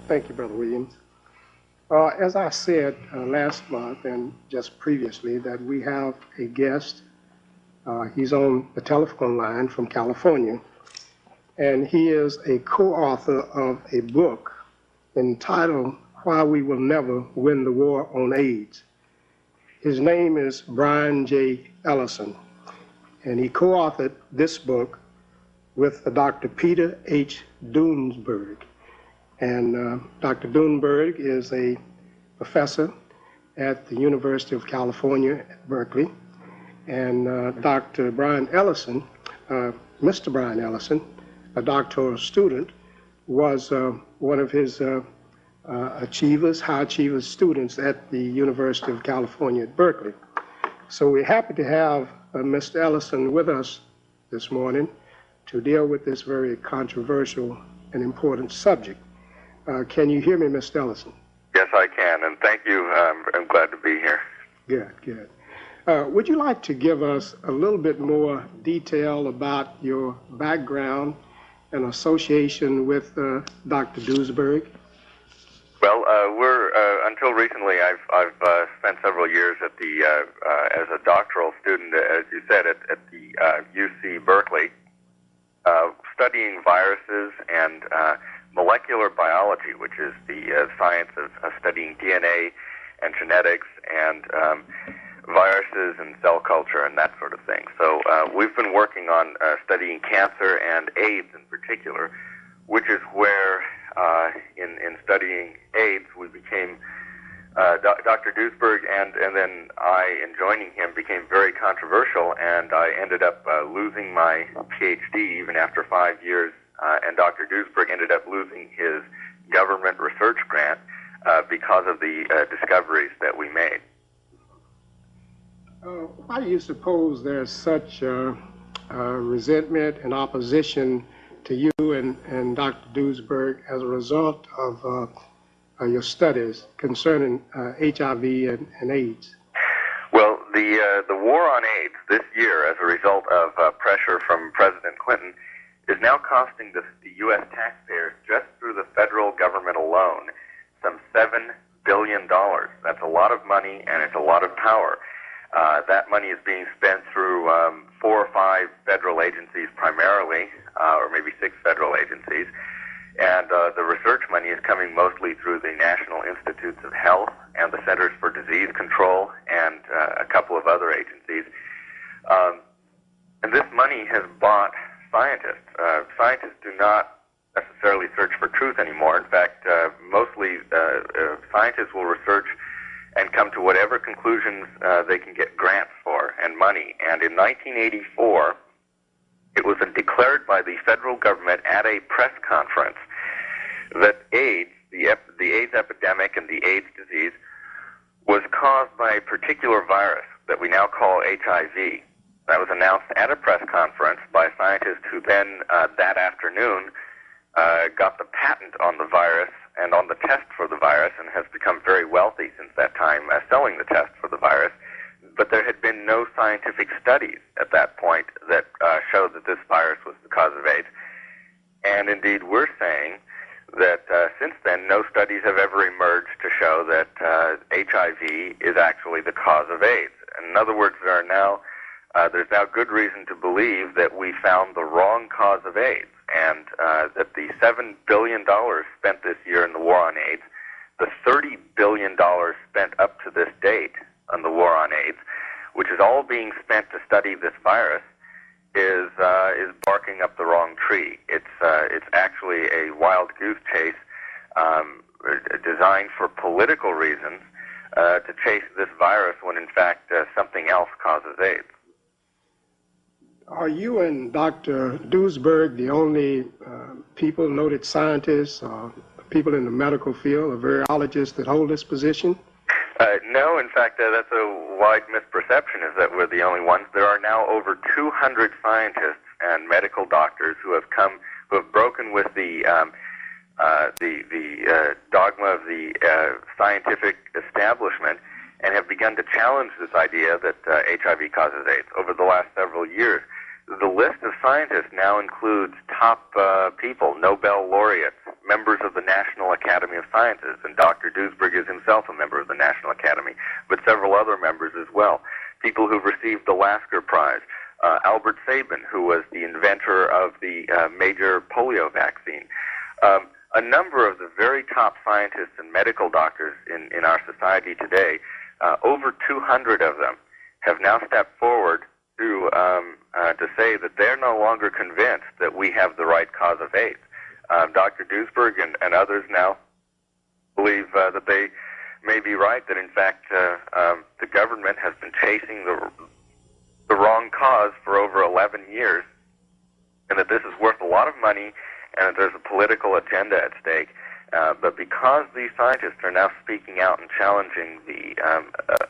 Thank you, Brother Williams. As I said last month and just previously, that we have a guest. He's on the telephone line from California, and he is a co-author of a book entitled Why We Will Never Win the War on AIDS. His name is Bryan J. Ellison, and he co-authored this book with Dr. Peter H. Dunsberg. And Dr. Dunsberg is a professor at the University of California at Berkeley. And Dr. Bryan Ellison, Mr. Bryan Ellison, a doctoral student, was one of his high achievers students at the University of California at Berkeley. So we're happy to have Mr. Ellison with us this morning to deal with this very controversial and important subject. Can you hear me, Mr. Ellison? Yes, I can, and thank you. I'm glad to be here. Good, good. Would you like to give us a little bit more detail about your background and association with Dr. Dunsberg? Well, until recently, I've spent several years at the as a doctoral student, as you said, at the UC Berkeley, studying viruses and molecular biology, which is the science of studying DNA and genetics and viruses and cell culture and that sort of thing. So we've been working on studying cancer and AIDS in particular, which is where in studying AIDS we became, Dr. Dunsberg and then I, in joining him, became very controversial, and I ended up losing my PhD even after 5 years, and Dr. Dunsberg ended up losing his government research grant because of the discoveries that we made. Why do you suppose there's such resentment and opposition to you and Dr. Dunsberg as a result of your studies concerning HIV and AIDS? Well, the war on AIDS this year, as a result of pressure from President Clinton, is now costing the U.S. taxpayers, just through the federal government alone, some $7 billion. That's a lot of money, and it's a lot of power. That money is being spent through 4 or 5 federal agencies primarily, or maybe 6 federal agencies. And the research money is coming mostly through the National Institutes of Health and the Centers for Disease Control and a couple of other agencies. And this money has bought scientists. Scientists do not necessarily search for truth anymore. In fact, mostly scientists will research and come to whatever conclusions they can get grants for and money. And in 1984, it was declared by the federal government at a press conference that AIDS, the AIDS epidemic and the AIDS disease, was caused by a particular virus that we now call HIV. That was announced at a press conference by scientists who then, that afternoon, got the patent on the virus and on the test for the virus, and has become very wealthy since that time selling the test for the virus. But there had been no scientific studies at that point that showed that this virus was the cause of AIDS. And indeed, we're saying that since then, no studies have ever emerged to show that HIV is actually the cause of AIDS. In other words, there's now good reason to believe that we found the wrong cause of AIDS, and that the $7 billion spent this year in the war on AIDS, the $30 billion spent up to this date on the war on AIDS, which is all being spent to study this virus, is barking up the wrong tree. It's actually a wild goose chase designed for political reasons to chase this virus when in fact something else causes AIDS. Are you and Dr. Dunsberg the only people, noted scientists, or people in the medical field, or virologists that hold this position? No, in fact, that's a wide misperception, is that we're the only ones. There are now over 200 scientists and medical doctors who have broken with the dogma of the scientific establishment and have begun to challenge this idea that HIV causes AIDS over the last several years. The list of scientists now includes top people, Nobel laureates, members of the National Academy of Sciences, and Dr. Duesberg is himself a member of the National Academy, but several other members as well. People who've received the Lasker Prize. Albert Sabin, who was the inventor of the major polio vaccine. A number of the very top scientists and medical doctors in our society today, over 200 of them, have now stepped forward to say that they're no longer convinced that we have the right cause of AIDS. Dr. Duesberg and others now believe that they may be right, that in fact the government has been chasing the wrong cause for over 11 years, and that this is worth a lot of money, and that there's a political agenda at stake. But because these scientists are now speaking out and challenging the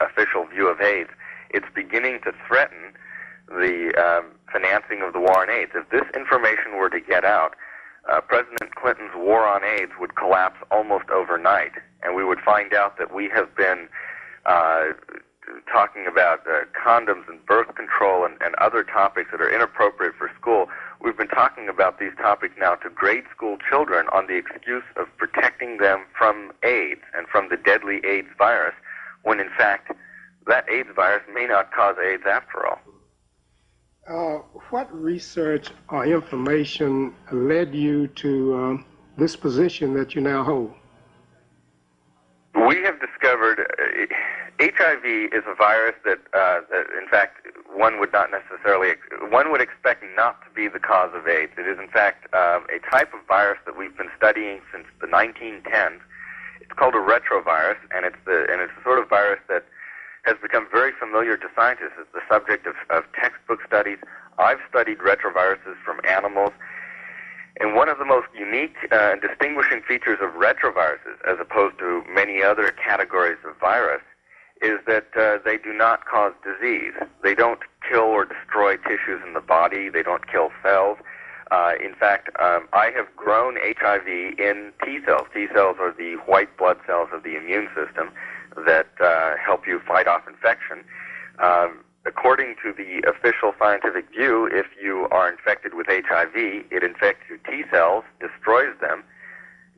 official view of AIDS, it's beginning to threaten the financing of the war on AIDS. If this information were to get out, President Clinton's war on AIDS would collapse almost overnight, and we would find out that we have been talking about condoms and birth control and other topics that are inappropriate for school. We've been talking about these topics now to grade school children on the excuse of protecting them from AIDS and from the deadly AIDS virus, when in fact that AIDS virus may not cause AIDS after all. What research or information led you to this position that you now hold? We have discovered HIV is a virus that in fact, one would expect not to be the cause of AIDS. It is, in fact, a type of virus that we've been studying since the 1910s. It's called a retrovirus, and it's the sort of virus that has become very familiar to scientists. It's the subject of textbook studies. I've studied retroviruses from animals. And one of the most unique and distinguishing features of retroviruses, as opposed to many other categories of virus, is that they do not cause disease. They don't kill or destroy tissues in the body. They don't kill cells. In fact, I have grown HIV in T cells. T cells are the white blood cells of the immune system that help you fight off infection. According to the official scientific view, if you are infected with HIV, it infects your T cells, destroys them,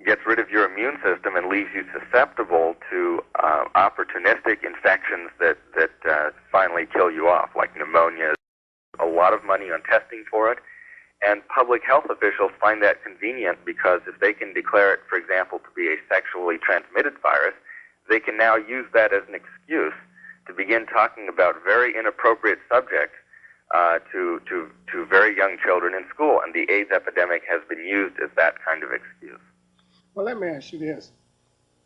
gets rid of your immune system, and leaves you susceptible to opportunistic infections that finally kill you off, like pneumonia. A lot of money on testing for it, and public health officials find that convenient because if they can declare it, for example, to be a sexually transmitted virus, they can now use that as an excuse to begin talking about very inappropriate subjects to very young children in school, and the AIDS epidemic has been used as that kind of excuse. Well, let me ask you this.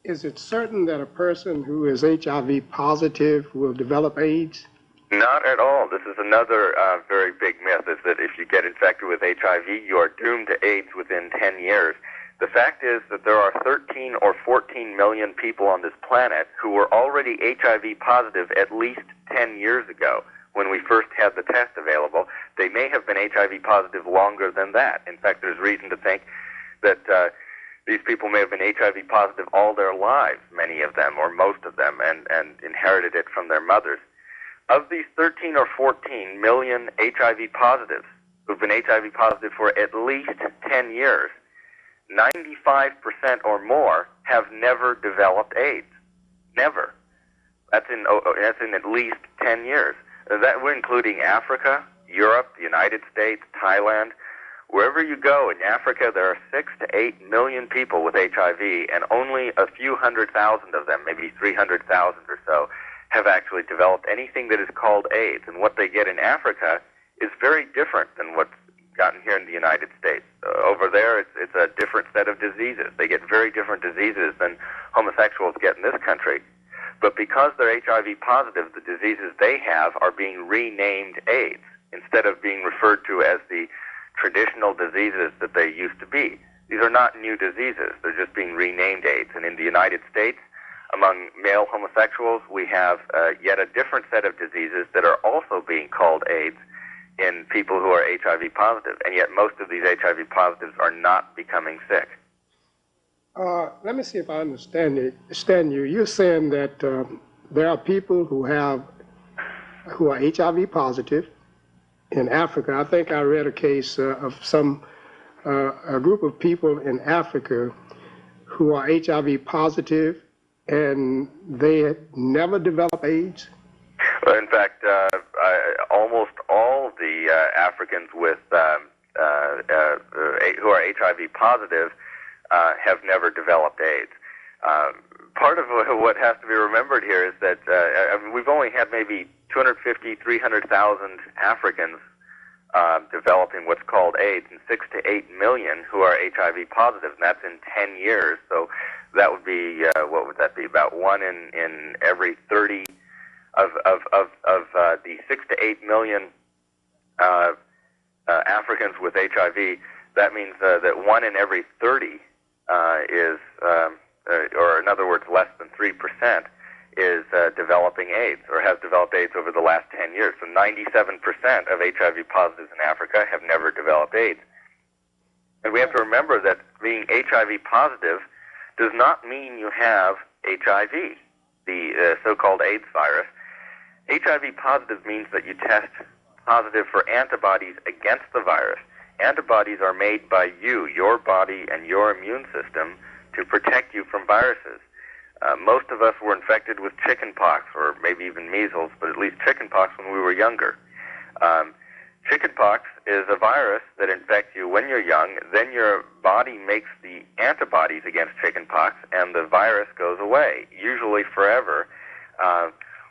Is it certain that a person who is HIV positive will develop AIDS? Not at all. This is another very big myth, is that if you get infected with HIV, you are doomed to AIDS within 10 years. The fact is that there are 13 or 14 million people on this planet who were already HIV positive at least 10 years ago when we first had the test available. They may have been HIV positive longer than that. In fact, there's reason to think that these people may have been HIV positive all their lives, many of them, or most of them, and inherited it from their mothers. Of these 13 or 14 million HIV positives who've been HIV positive for at least 10 years, 95% or more have never developed AIDS. Never. That's in at least 10 years. That we're including Africa, Europe, the United States, Thailand. Wherever you go in Africa, there are 6 to 8 million people with HIV, and only a few 100,000 of them, maybe 300,000 or so, have actually developed anything that is called AIDS. And what they get in Africa is very different than what's gotten here in the United States. Over there, it's a different set of diseases. They get very different diseases than homosexuals get in this country. But because they're HIV positive, the diseases they have are being renamed AIDS instead of being referred to as the traditional diseases that they used to be. These are not new diseases. They're just being renamed AIDS. And in the United States, among male homosexuals, we have yet a different set of diseases that are also being called AIDS in people who are HIV positive, and yet most of these HIV positives are not becoming sick. Let me see if I understand you. You're saying that there are people who are HIV positive in Africa. I think I read a case of some a group of people in Africa who are HIV positive and they had never developed AIDS? Well, in fact, almost all the Africans with who are HIV positive have never developed AIDS. Part of what has to be remembered here is that we've only had maybe 250, 300,000 Africans developing what's called AIDS, and 6 to 8 million who are HIV positive, and that's in 10 years. So that would be, what would that be? About 1 in every 30 of the 6 to 8 million Africans with HIV. That means that 1 in every 30 is, or in other words, less than 3%, is developing AIDS or has developed AIDS over the last 10 years. So 97% of HIV positives in Africa have never developed AIDS. And we have to remember that being HIV positive does not mean you have HIV, the so-called AIDS virus. HIV positive means that you test positive for antibodies against the virus. Antibodies are made by you, your body, and your immune system to protect you from viruses. Most of us were infected with chickenpox, or maybe even measles, but at least chickenpox when we were younger. Chickenpox is a virus that infects you when you're young. Then your body makes the antibodies against chickenpox, and the virus goes away, usually forever.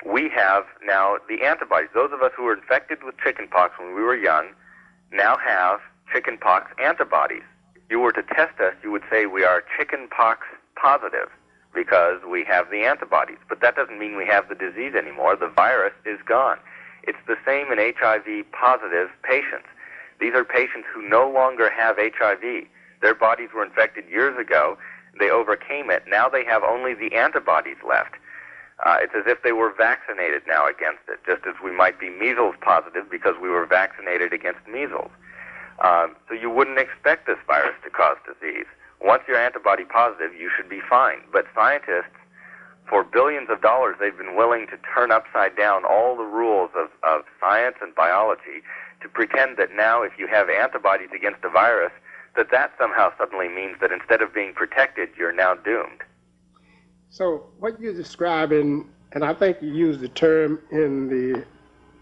We have now the antibodies. Those of us who were infected with chickenpox when we were young now have chickenpox antibodies. If you were to test us, you would say we are chickenpox positive because we have the antibodies. But that doesn't mean we have the disease anymore. The virus is gone. It's the same in HIV positive patients. These are patients who no longer have HIV. Their bodies were infected years ago. They overcame it. Now they have only the antibodies left. It's as if they were vaccinated now against it, just as we might be measles positive because we were vaccinated against measles. So you wouldn't expect this virus to cause disease. Once you're antibody positive, you should be fine. But scientists, for billions of dollars, they've been willing to turn upside down all the rules of science and biology to pretend that now if you have antibodies against a virus, that somehow suddenly means that instead of being protected, you're now doomed. So what you're describing, and I think you used the term in the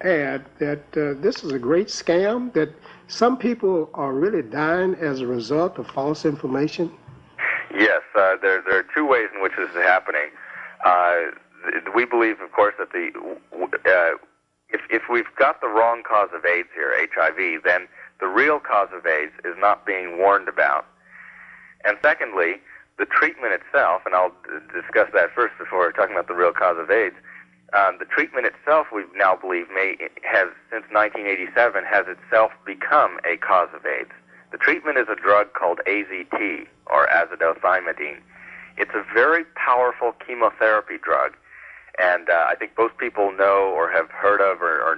ad, that this is a great scam, that some people are really dying as a result of false information? Yes, there are two ways in which this is happening. We believe, of course, that if we've got the wrong cause of AIDS here, HIV, then the real cause of AIDS is not being warned about. And secondly, the treatment itself, and I'll discuss that first before talking about the real cause of AIDS, the treatment itself, we now believe, since 1987, has itself become a cause of AIDS. The treatment is a drug called AZT, or azithromycin. It's a very powerful chemotherapy drug, and I think most people know or have heard of or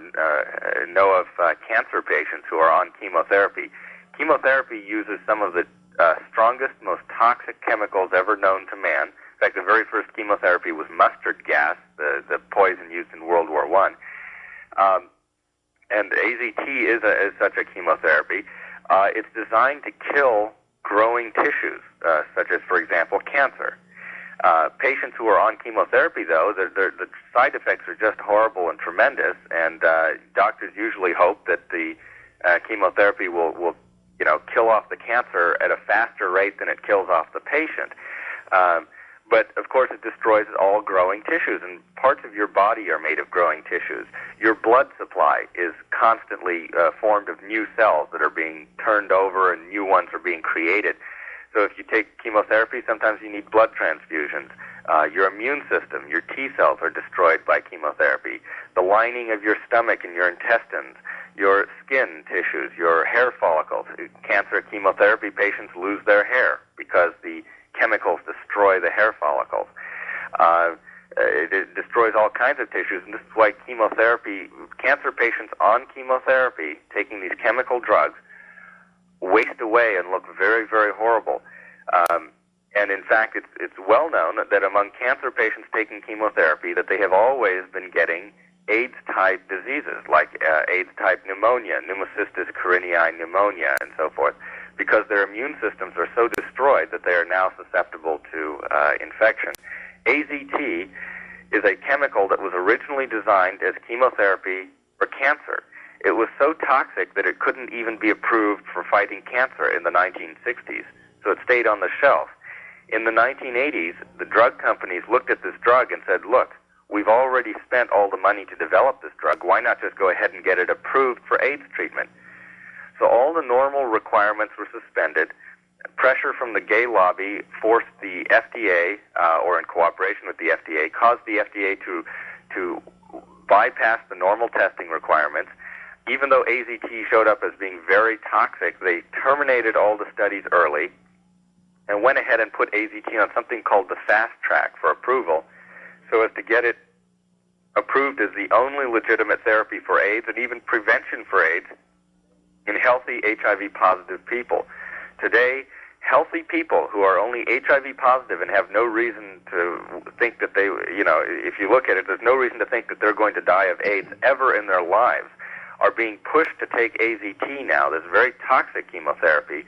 know of cancer patients who are on chemotherapy. Chemotherapy uses some of the strongest, most toxic chemicals ever known to man. In fact, the very first chemotherapy was mustard gas, the poison used in World War I. And AZT is such a chemotherapy. It's designed to kill growing tissues, such as, for example, cancer. Patients who are on chemotherapy, though, the side effects are just horrible and tremendous, and doctors usually hope that the chemotherapy will kill off the cancer at a faster rate than it kills off the patient. But, of course, it destroys all growing tissues, and parts of your body are made of growing tissues. Your blood supply is constantly formed of new cells that are being turned over and new ones are being created. So if you take chemotherapy, sometimes you need blood transfusions. Your immune system, your T cells are destroyed by chemotherapy. The lining of your stomach and your intestines, your skin tissues, your hair follicles. Cancer chemotherapy patients lose their hair because the chemicals destroy the hair follicles. It destroys all kinds of tissues, and this is why cancer patients on chemotherapy taking these chemical drugs waste away and look very, very horrible. And in fact, it's well known that among cancer patients taking chemotherapy that they have always been getting AIDS-type diseases, like AIDS-type pneumonia, pneumocystis carinii pneumonia, and so forth. because their immune systems are so destroyed that they are now susceptible to infection. AZT is a chemical that was originally designed as chemotherapy for cancer. It was so toxic that it couldn't even be approved for fighting cancer in the 1960s, so it stayed on the shelf. In the 1980s, the drug companies looked at this drug and said, look, we've already spent all the money to develop this drug. Why not just go ahead and get it approved for AIDS treatment? So all the normal requirements were suspended. Pressure from the gay lobby forced the FDA, or in cooperation with the FDA, caused the FDA to bypass the normal testing requirements. Even though AZT showed up as being very toxic, they terminated all the studies early and went ahead and put AZT on something called the fast track for approval, so as to get it approved as the only legitimate therapy for AIDS and even prevention for AIDS in healthy HIV-positive people. Today, healthy people who are only HIV positive and have no reason to think that they, if you look at it, there's no reason to think that they're going to die of AIDS ever in their lives, are being pushed to take AZT now, this very toxic chemotherapy,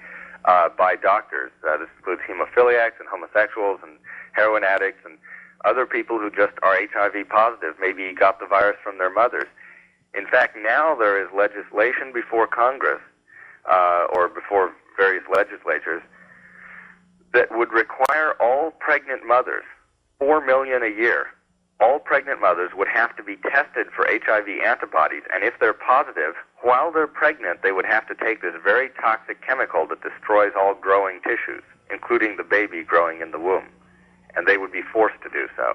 by doctors. This includes hemophiliacs and homosexuals and heroin addicts and other people who just are HIV positive, maybe got the virus from their mothers. In fact, now there is legislation before Congress, or before various legislatures, that would require all pregnant mothers, 4 million a year, all pregnant mothers would have to be tested for HIV antibodies, and if they're positive, while they're pregnant, they would have to take this very toxic chemical that destroys all growing tissues, including the baby growing in the womb. And they would be forced to do so,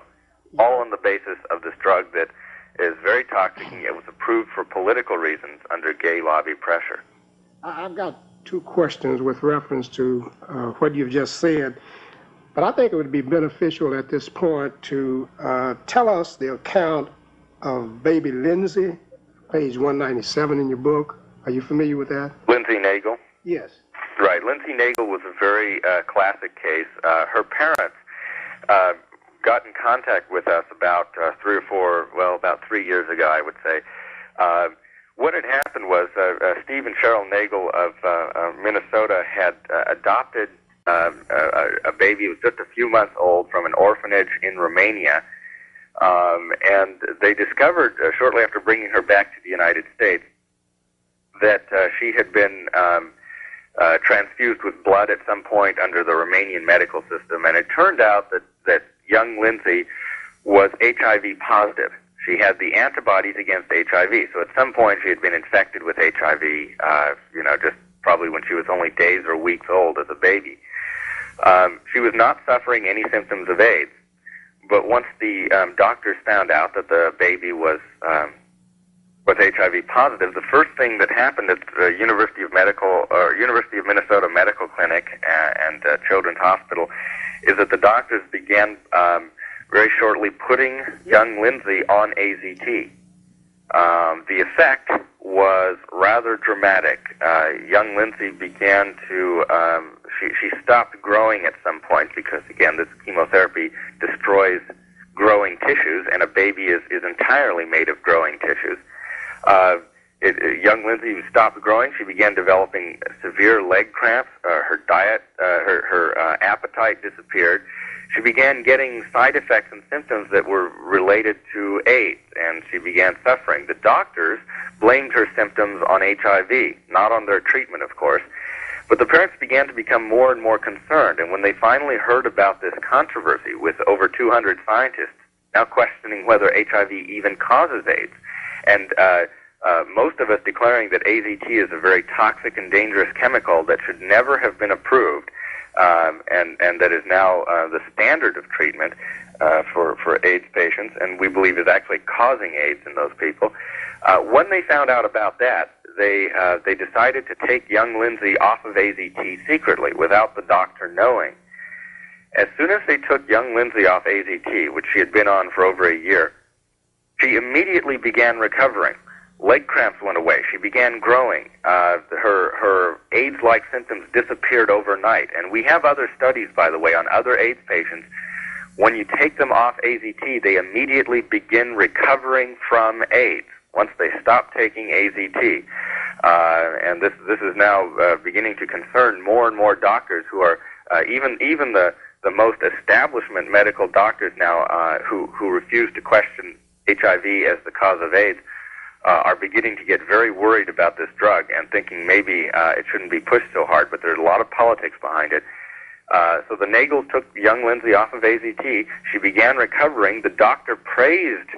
all on the basis of this drug that is very toxic, and yet was approved for political reasons under gay lobby pressure. I've got two questions with reference to what you've just said, but I think it would be beneficial at this point to tell us the account of baby Lindsay, page 197 in your book. Are you familiar with that? Lindsay Nagel? Yes. Right. Lindsay Nagel was a very classic case. Her parents got in contact with us about about 3 years ago, I would say. What had happened was Steve and Cheryl Nagel of Minnesota had adopted a baby who was just a few months old from an orphanage in Romania, and they discovered shortly after bringing her back to the United States that she had been transfused with blood at some point under the Romanian medical system, and it turned out that young Lindsay was HIV positive. She had the antibodies against HIV, so at some point she had been infected with HIV, just probably when she was only days or weeks old as a baby. She was not suffering any symptoms of AIDS, but once the doctors found out that the baby was HIV positive, the first thing that happened at the University of Minnesota Medical Clinic and Children's Hospital is that the doctors began very shortly putting young Lindsay on AZT. The effect was rather dramatic. Young Lindsay began to, she stopped growing at some point because, again, this chemotherapy destroys growing tissues, and a baby is entirely made of growing tissues. Young Lindsay stopped growing. She began developing severe leg cramps. Her diet, her appetite disappeared. She began getting side effects and symptoms that were related to AIDS, and she began suffering. The doctors blamed her symptoms on HIV, not on their treatment, of course. But the parents began to become more and more concerned, and when they finally heard about this controversy with over 200 scientists now questioning whether HIV even causes AIDS, and most of us declaring that AZT is a very toxic and dangerous chemical that should never have been approved, and that is now the standard of treatment for AIDS patients, and we believe is actually causing AIDS in those people. When they found out about that, they decided to take young Lindsay off of AZT secretly without the doctor knowing. As soon as they took young Lindsay off AZT, which she had been on for over a year, she immediately began recovering. Leg cramps went away. She began growing. Her AIDS-like symptoms disappeared overnight. And we have other studies, by the way, on other AIDS patients. When you take them off AZT, they immediately begin recovering from AIDS once they stop taking AZT. And this is now beginning to concern more and more doctors who are even the most establishment medical doctors now who refuse to question HIV as the cause of AIDS are beginning to get very worried about this drug and thinking maybe it shouldn't be pushed so hard, but there's a lot of politics behind it. So the Nagels took young Lindsay off of AZT. She began recovering. The doctor praised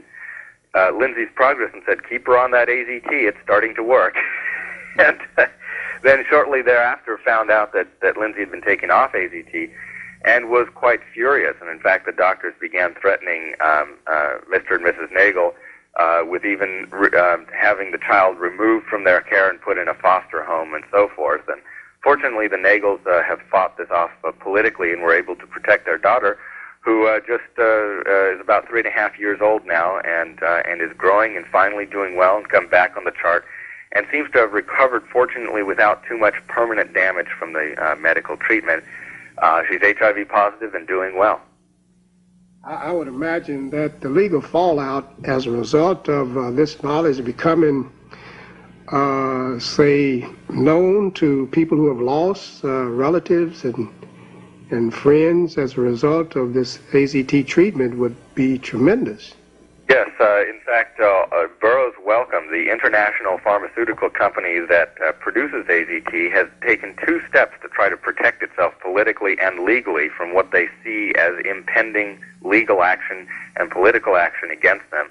Lindsay's progress and said, keep her on that AZT, it's starting to work. And then shortly thereafter found out that Lindsay had been taken off AZT and was quite furious. And in fact, the doctors began threatening Mr. and Mrs. Nagel with even having the child removed from their care and put in a foster home and so forth. And fortunately, the Nagels have fought this off politically and were able to protect their daughter, who just is about 3.5 years old now and is growing and finally doing well and come back on the chart and seems to have recovered, fortunately, without too much permanent damage from the medical treatment. She's HIV positive and doing well. I would imagine that the legal fallout as a result of this knowledge becoming, say, known to people who have lost relatives and friends as a result of this AZT treatment would be tremendous. Yes, in fact, Burroughs Wellcome, the international pharmaceutical company that produces AZT, has taken 2 steps to try to protect itself politically and legally from what they see as impending legal action and political action against them.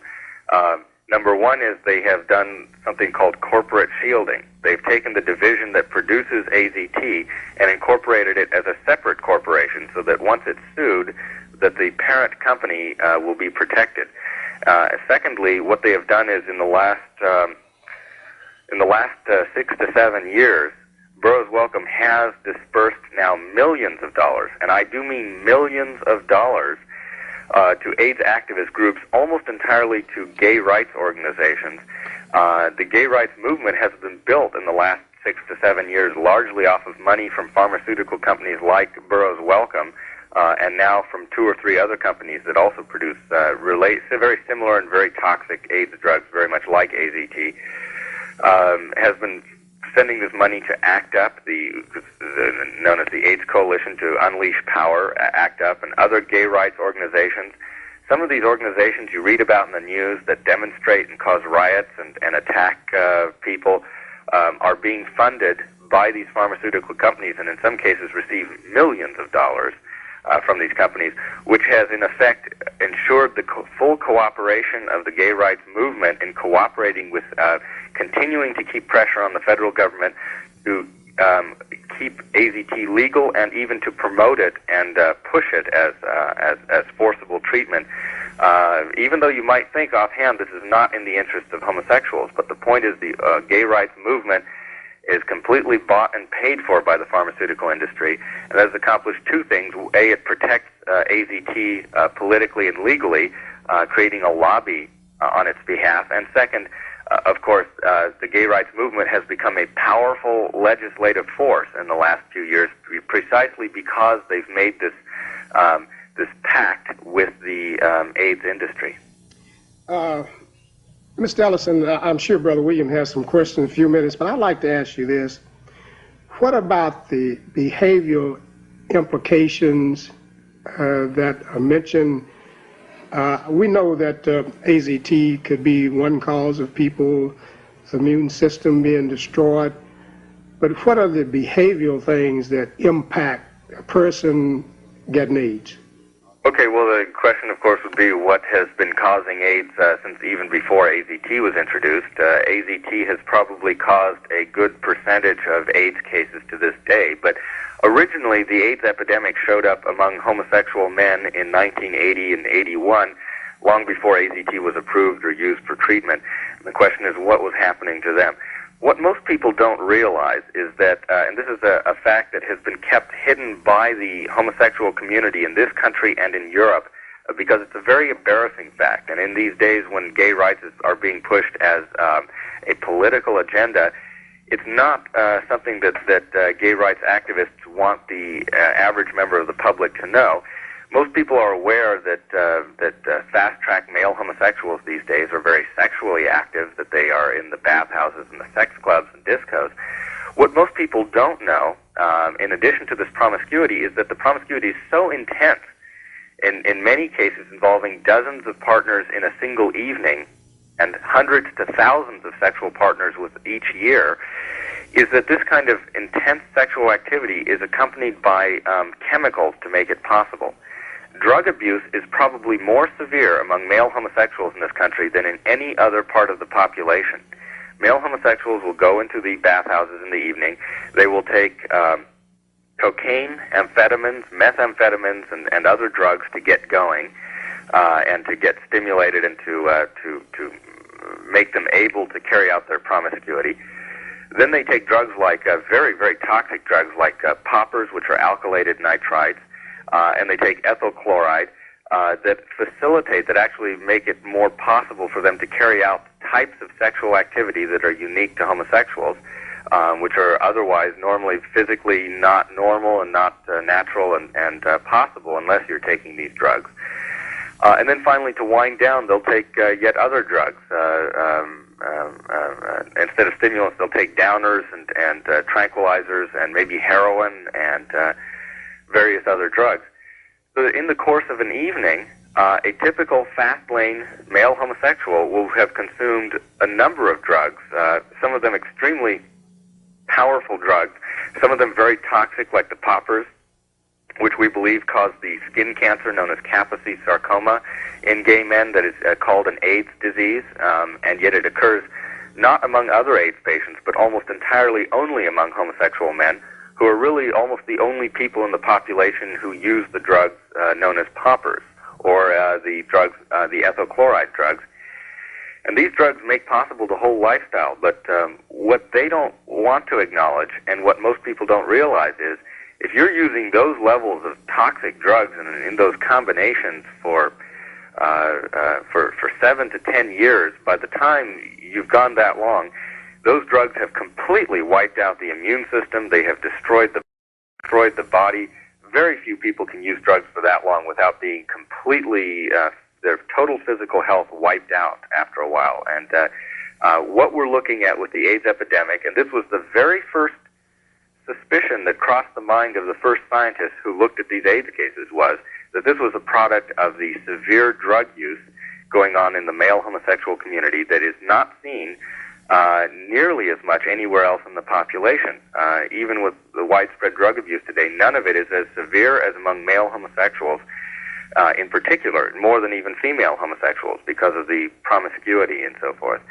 Number one is they have done something called corporate shielding. They've taken the division that produces AZT and incorporated it as a separate corporation so that once it's sued, that the parent company will be protected. Secondly, what they have done is in the last 6 to 7 years, Burroughs Wellcome has dispersed now millions of dollars, and I do mean millions of dollars, to AIDS activist groups, almost entirely to gay rights organizations. The gay rights movement has been built in the last 6 to 7 years largely off of money from pharmaceutical companies like Burroughs Wellcome, and now from 2 or 3 other companies that also produce very similar and very toxic AIDS drugs, very much like AZT, has been sending this money to ACT UP, known as the AIDS Coalition to Unleash Power, ACT UP, and other gay rights organizations. Some of these organizations you read about in the news that demonstrate and cause riots and attack people are being funded by these pharmaceutical companies, and in some cases receive millions of dollars from these companies, which has in effect ensured the full cooperation of the gay rights movement in cooperating with continuing to keep pressure on the federal government to keep AZT legal and even to promote it and push it as forcible treatment. Even though you might think offhand this is not in the interest of homosexuals, but the point is the gay rights movement is completely bought and paid for by the pharmaceutical industry, and that has accomplished 2 things. A, it protects AZT politically and legally, creating a lobby on its behalf, and second, of course, the gay rights movement has become a powerful legislative force in the last few years, precisely because they've made this pact with the AIDS industry. Mr. Ellison, I'm sure Brother William has some questions in a few minutes, but I'd like to ask you this. What about the behavioral implications that are mentioned? We know that AZT could be one cause of people's immune system being destroyed, but what are the behavioral things that impact a person getting AIDS? Okay, well, the question, of course, would be what has been causing AIDS since even before AZT was introduced. AZT has probably caused a good percentage of AIDS cases to this day, but originally the AIDS epidemic showed up among homosexual men in 1980 and 81, long before AZT was approved or used for treatment. And the question is, what was happening to them? What most people don't realize is that, and this is a fact that has been kept hidden by the homosexual community in this country and in Europe, because it's a very embarrassing fact. And in these days when gay rights are being pushed as a political agenda, it's not something that gay rights activists want the average member of the public to know. Most people are aware that fast-track male homosexuals these days are very sexually active, that they are in the bathhouses and the sex clubs and discos. What most people don't know, in addition to this promiscuity, is that the promiscuity is so intense, in many cases involving dozens of partners in a single evening and hundreds to thousands of sexual partners with each year, is that this kind of intense sexual activity is accompanied by chemicals to make it possible. Drug abuse is probably more severe among male homosexuals in this country than in any other part of the population. Male homosexuals will go into the bathhouses in the evening. They will take cocaine, amphetamines, methamphetamines, and other drugs to get going and to get stimulated and to make them able to carry out their promiscuity. Then they take drugs like very, very toxic drugs like poppers, which are alkylated nitrites, and they take ethyl chloride that facilitate, that actually make it more possible for them to carry out types of sexual activity that are unique to homosexuals, which are otherwise normally physically not normal and not natural and possible unless you're taking these drugs. And then finally, to wind down, they'll take yet other drugs. Instead of stimulants, they'll take downers and tranquilizers and maybe heroin and various other drugs. So that in the course of an evening, a typical fast-lane male homosexual will have consumed a number of drugs, some of them extremely powerful drugs, some of them very toxic like the poppers, which we believe cause the skin cancer known as Kaposi sarcoma in gay men that is called an AIDS disease, and yet it occurs not among other AIDS patients, but almost entirely only among homosexual men, who are really almost the only people in the population who use the drugs known as poppers, or the drugs, the ethyl chloride drugs. And these drugs make possible the whole lifestyle, but what they don't want to acknowledge, and what most people don't realize, is if you're using those levels of toxic drugs and in those combinations for 7 to 10 years, by the time you've gone that long, those drugs have completely wiped out the immune system. They have destroyed the body. Very few people can use drugs for that long without being completely, their total physical health wiped out after a while. And what we're looking at with the AIDS epidemic, and this was the very first suspicion that crossed the mind of the first scientists who looked at these AIDS cases, was that this was a product of the severe drug use going on in the male homosexual community that is not seen nearly as much anywhere else in the population. Even with the widespread drug abuse today, none of it is as severe as among male homosexuals in particular, more than even female homosexuals because of the promiscuity and so forth.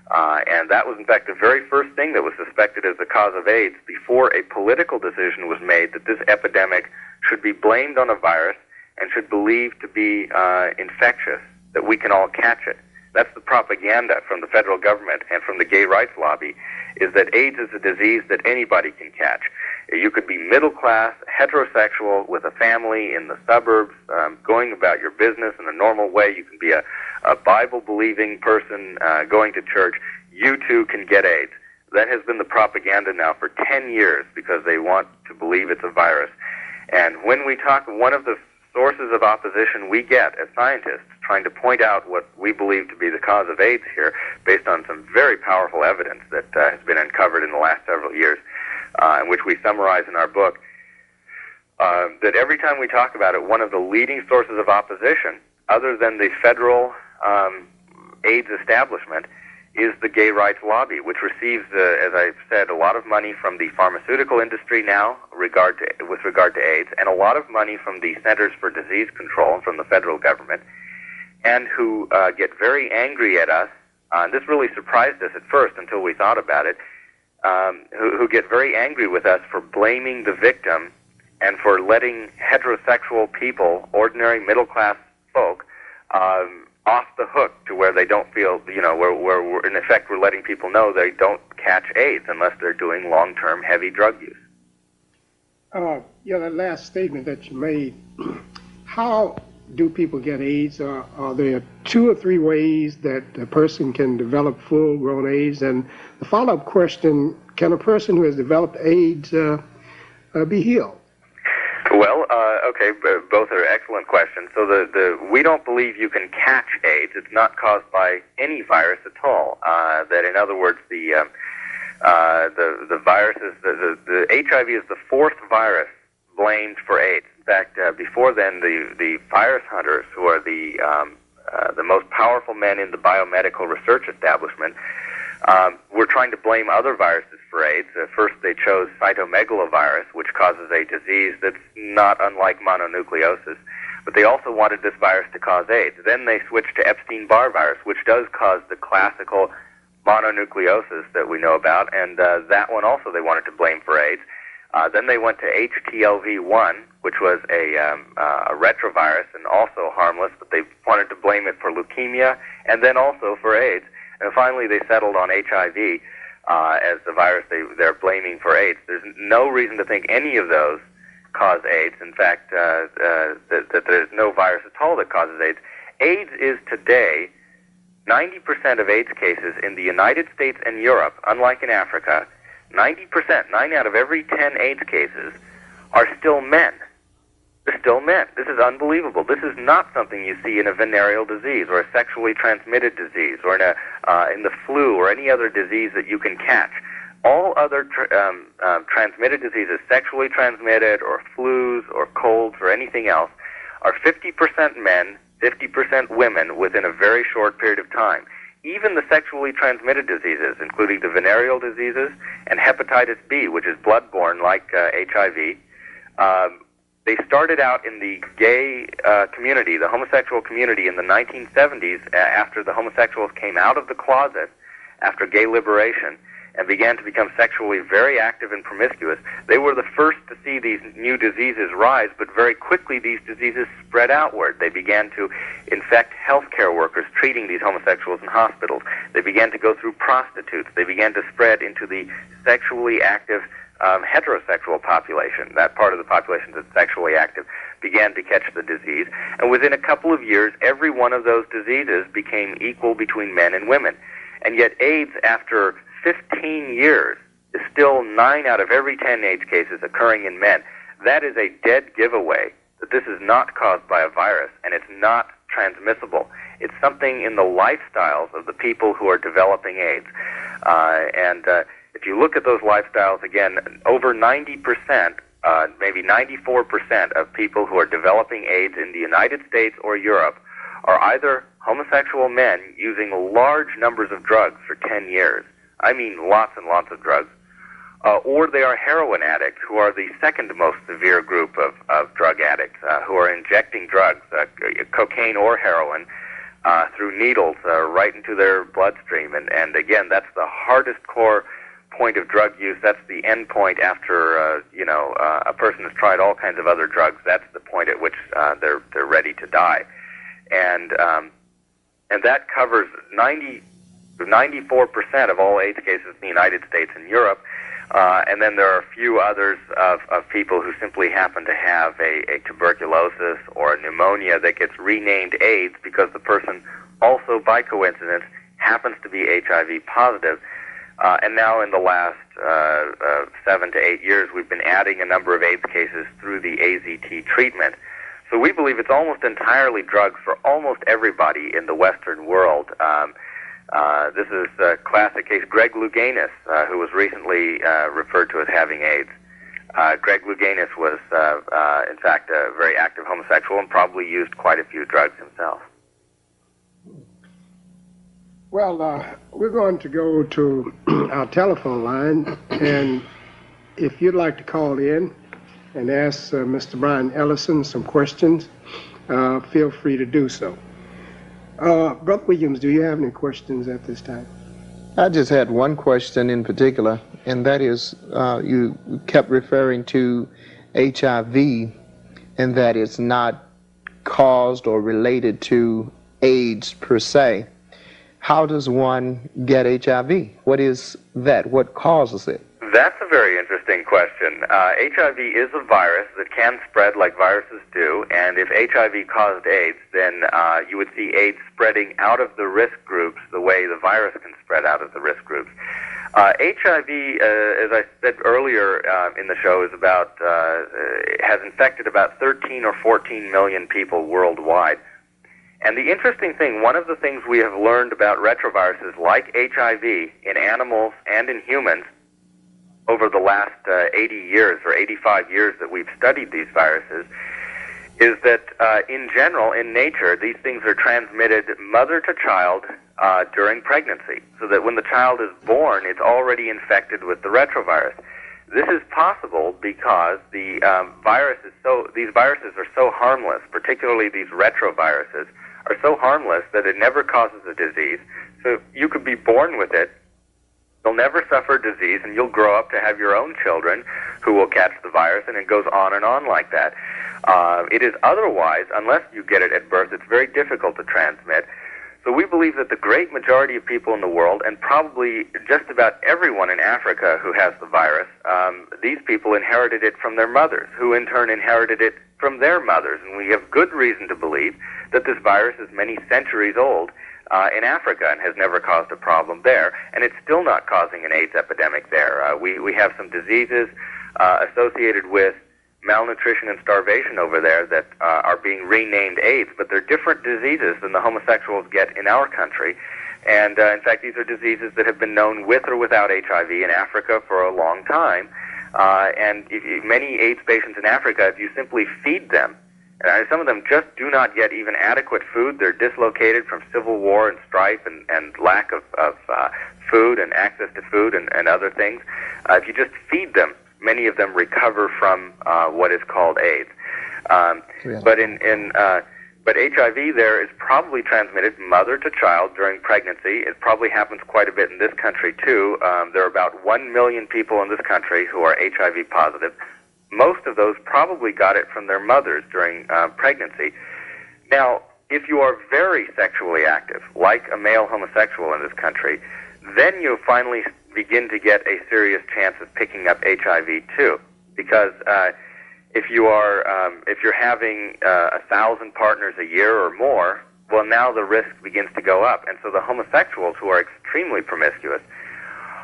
And that was, in fact, the very first thing that was suspected as the cause of AIDS before a political decision was made that this epidemic should be blamed on a virus and should believed to be infectious, that we can all catch it. That's the propaganda from the federal government and from the gay rights lobby, is that AIDS is a disease that anybody can catch. You could be middle class, heterosexual, with a family in the suburbs, going about your business in a normal way. You can be a Bible-believing person going to church. You too can get AIDS. That has been the propaganda now for 10 years because they want to believe it's a virus. And when we talk, one of the sources of opposition we get as scientists trying to point out what we believe to be the cause of AIDS here, based on some very powerful evidence that has been uncovered in the last several years, and which we summarize in our book, that every time we talk about it, one of the leading sources of opposition, other than the federal AIDS establishment, is the gay rights lobby, which receives, as I've said, a lot of money from the pharmaceutical industry now with regard to AIDS, and a lot of money from the Centers for Disease Control and from the federal government, and who get very angry at us. And this really surprised us at first until we thought about it, who get very angry with us for blaming the victim and for letting heterosexual people, ordinary middle-class folk, off the hook to where they don't feel, where we're, in effect, we're letting people know they don't catch AIDS unless they're doing long-term heavy drug use. That last statement that you made, how do people get AIDS? Are there 2 or 3 ways that a person can develop full-grown AIDS? And the follow-up question, can a person who has developed AIDS be healed? Well, Okay, both are excellent questions. So we don't believe you can catch AIDS. It's not caused by any virus at all. That, in other words, the virus is the HIV is the fourth virus blamed for AIDS. In fact, before then, the virus hunters, who are the most powerful men in the biomedical research establishment, were trying to blame other viruses for AIDS. First, they chose cytomegalovirus, which causes a disease that's not unlike mononucleosis, but they also wanted this virus to cause AIDS. Then they switched to Epstein-Barr virus, which does cause the classical mononucleosis that we know about, and that one also they wanted to blame for AIDS. Then they went to HTLV-1, which was a retrovirus and also harmless, but they wanted to blame it for leukemia and then also for AIDS. And finally, they settled on HIV as the virus they're blaming for AIDS. There's no reason to think any of those cause AIDS. In fact, that there's no virus at all that causes AIDS. AIDS is today 90% of AIDS cases in the United States and Europe, unlike in Africa. 90%, 9 out of every 10 AIDS cases, are still men. They're still men. This is unbelievable. This is not something you see in a venereal disease or a sexually transmitted disease or in the flu or any other disease that you can catch. All other transmitted diseases, sexually transmitted or flus or colds or anything else, are 50% men, 50% women within a very short period of time. Even the sexually transmitted diseases, including the venereal diseases and hepatitis B, which is bloodborne like HIV, they started out in the gay community, the homosexual community in the 1970s after the homosexuals came out of the closet after gay liberation and began to become sexually very active and promiscuous. They were the first to see these new diseases rise, but very quickly these diseases spread outward. They began to infect healthcare workers treating these homosexuals in hospitals. They began to go through prostitutes. They began to spread into the sexually active heterosexual population. That part of the population that's sexually active began to catch the disease. And within a couple of years, every one of those diseases became equal between men and women. And yet AIDS, after 15 years, is still 9 out of every 10 AIDS cases occurring in men. That is a dead giveaway that this is not caused by a virus, and it's not transmissible. It's something in the lifestyles of the people who are developing AIDS. If you look at those lifestyles, again, over 90%, maybe 94% of people who are developing AIDS in the United States or Europe are either homosexual men using large numbers of drugs for 10 years. I mean lots and lots of drugs. Or they are heroin addicts, who are the second most severe group of drug addicts, who are injecting drugs, cocaine or heroin, through needles right into their bloodstream. And again, that's the hardest core point of drug use. That's the end point after a person has tried all kinds of other drugs. That's the point at which they're ready to die, and that covers 94% of all AIDS cases in the United States and Europe. And then there are a few others of people who simply happen to have a tuberculosis or a pneumonia that gets renamed AIDS because the person also, by coincidence, happens to be HIV positive. And now in the last 7 to 8 years, we've been adding a number of AIDS cases through the AZT treatment. So we believe it's almost entirely drugs for almost everybody in the Western world. This is a classic case. Greg Louganis, who was recently referred to as having AIDS. Greg Louganis was, in fact, a very active homosexual and probably used quite a few drugs himself. Well, we're going to go to our telephone line, and if you'd like to call in and ask Mr. Bryan Ellison some questions, feel free to do so. Brother Williams, do you have any questions at this time? I just had one question in particular, and that is you kept referring to HIV and that it's not caused or related to AIDS per se. How does one get HIV? What is that? What causes it? That's a very interesting question. HIV is a virus that can spread like viruses do, and if HIV caused AIDS, then you would see AIDS spreading out of the risk groups the way the virus can spread out of the risk groups. HIV, as I said earlier in the show, is has infected about 13 or 14 million people worldwide. And the interesting thing, one of the things we have learned about retroviruses like HIV in animals and in humans over the last 80 years or 85 years that we've studied these viruses is that in general, in nature, these things are transmitted mother to child during pregnancy, so that when the child is born, it's already infected with the retrovirus. This is possible because these viruses are so harmless, particularly these retroviruses, are so harmless that it never causes a disease. So you could be born with it, you'll never suffer disease, and you'll grow up to have your own children who will catch the virus, and it goes on and on like that. It is otherwise, unless you get it at birth, it's very difficult to transmit. So we believe that the great majority of people in the world, and probably just about everyone in Africa who has the virus, these people inherited it from their mothers, who in turn inherited it from their mothers. And we have good reason to believe that this virus is many centuries old in Africa and has never caused a problem there. And it's still not causing an AIDS epidemic there. We have some diseases associated with malnutrition and starvation over there that are being renamed AIDS, but they're different diseases than the homosexuals get in our country. And in fact, these are diseases that have been known with or without HIV in Africa for a long time. And many AIDS patients in Africa, if you simply feed them, some of them just do not get even adequate food. They're dislocated from civil war and strife and lack of food and access to food and other things. If you just feed them, many of them recover from what is called AIDS. But HIV there is probably transmitted mother to child during pregnancy. It probably happens quite a bit in this country too. There are about 1 million people in this country who are HIV positive. Most of those probably got it from their mothers during pregnancy. Now, if you are very sexually active, like a male homosexual in this country, then you finally begin to get a serious chance of picking up HIV too, because if you're having 1,000 partners a year or more, well, now the risk begins to go up, and so the homosexuals who are extremely promiscuous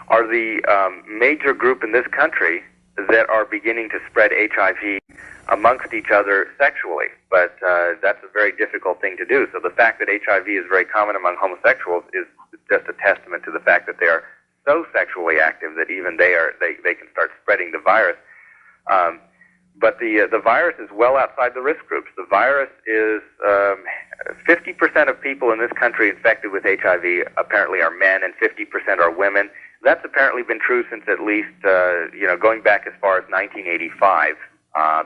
are the major group in this country that are beginning to spread HIV amongst each other sexually, but that's a very difficult thing to do. So the fact that HIV is very common among homosexuals is just a testament to the fact that they are so sexually active that even they can start spreading the virus. But the virus is well outside the risk groups. The virus is 50% of people in this country infected with HIV apparently are men, and 50% are women. That's apparently been true since at least going back as far as 1985,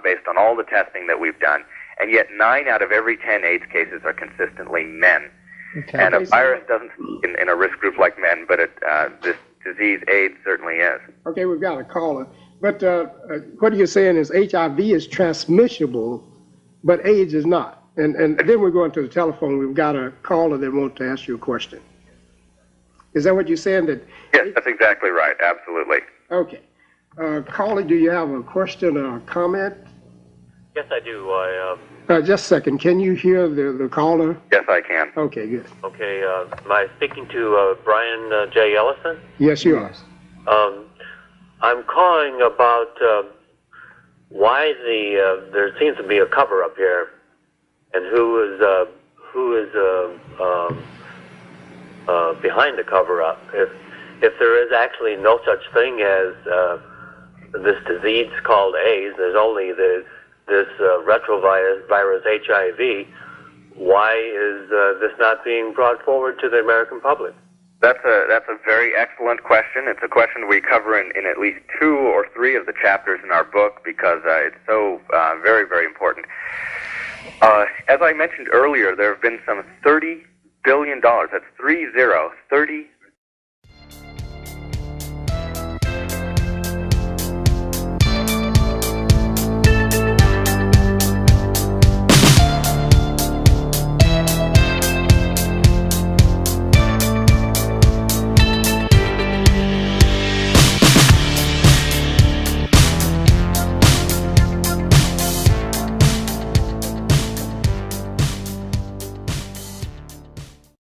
based on all the testing that we've done. And yet 9 out of every 10 AIDS cases are consistently men. Okay. And a virus doesn't in a risk group like men, but this disease, AIDS, certainly is. Okay, we've got a caller. But what you're saying is HIV is transmissible, but AIDS is not. And then we're going to the telephone. We've got a caller that wants to ask you a question. Is that what you're saying? Yes, that's exactly right. Absolutely. Okay. Caller, do you have a question or a comment? Yes, I do. Just a second. Can you hear the caller? Yes, I can. Okay, good. Okay. Am I speaking to Bryan J. Ellison? Yes, you are. I'm calling about why there seems to be a cover-up here, and who is behind the cover-up. If there is actually no such thing as this disease called AIDS, there's only this retrovirus HIV. Why is this not being brought forward to the American public? That's a very excellent question. It's a question we cover in at least 2 or 3 of the chapters in our book because it's so very, very important. As I mentioned earlier, there have been some $30 billion, that's $30